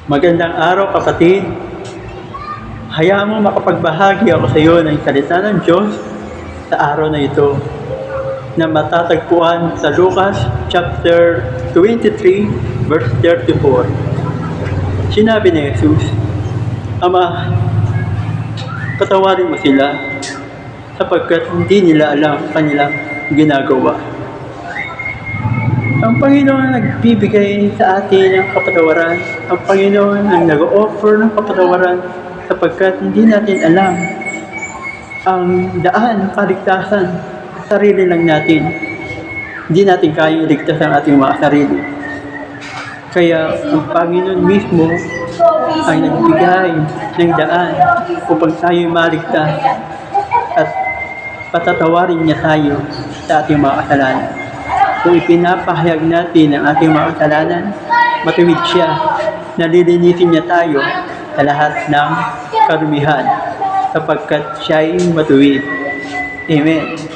Magandang araw kapatid. Hayaan mo makapagbahagi ako sa iyo ng salita ng Diyos sa araw na ito na matatagpuan sa Lucas chapter 23 verse 34. Sinabi ni Jesus, Ama, patawarin mo sila sapagkat hindi nila alam kanilang ginagawa. Ang Panginoon ang nagbibigay sa atin ng kapatawaran. Ang Panginoon ang nag-offer ng kapatawaran sapagkat hindi natin alam ang daan ng kaligtasan sa sarili lang natin. Hindi natin kaya iligtas ang ating mga sarili. Kaya ang Panginoon mismo ay nagbigay ng daan upang tayo maligtas at patatawarin niya tayo sa ating mga kasalanan. Kung ipinapahayag natin ang ating mga kasalanan, matuwid siya, nalilinisin niya tayo sa lahat ng karumihan sapagkat siya ay matuwid. Amen.